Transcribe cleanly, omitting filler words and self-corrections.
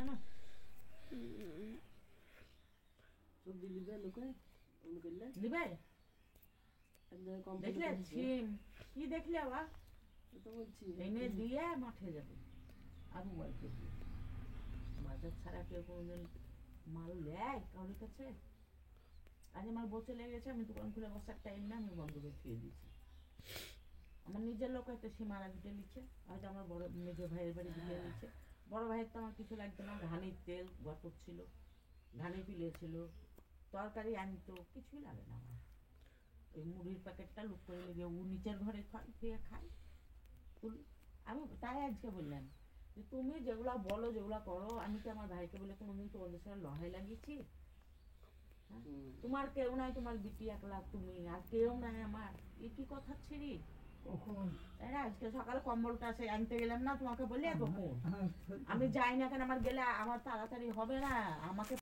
না সবজি লিবে লোকে অন্য করলে লিবে একদম কম দেখলে সিম কি দেখলে আবার তো বলছি এনে দিয়ে মাঠে যাবে আর মোবাইলকে দিয়ে বাজার ছাড়া কেউ কোনোদিন মাল নেয় কারোর কাছে আজ আমার বউ চলে গেছে আমি দোকান খুলে বসার টাইম না আমি বন্ধ করে দিয়ে দিয়েছি আমার নিজের লোক হয়তো সীমানা দিতে নিচ্ছে হয়তো আমার বড় মেজ ভাইয়ের বাড়ি দিতে নিচ্ছে বড় ভাইয়ের তো আমার কিছু লাগতো না ঘানির তেল গতর ছিল ঘানি পিলে ছিল তরকারি আনতো কিছুই লাগে না আমার ওই মুড়ির প্যাকেটটা লুক করে লেগে ও নিচের ঘরে খায় খেয়ে খায় আমি তাই আজকে বললাম যে তুমি যেগুলো বলো যেগুলো করো আমি কি আমার ভাইকে বলে কোনোদিন তোমাদের সঙ্গে লড়াই লাগিয়েছি তোমার কেউ নাই তোমার বিটি একলা তুমি আর কেউ নাই আমার এ কি কথা ছিড়ি কখন আজকে সকালে কম্বলটা সে আনতে গেলাম না তোমাকে বলে তখন আমি যাই না কেন আমার গেলে আমার তাড়াতাড়ি হবে না আমাকে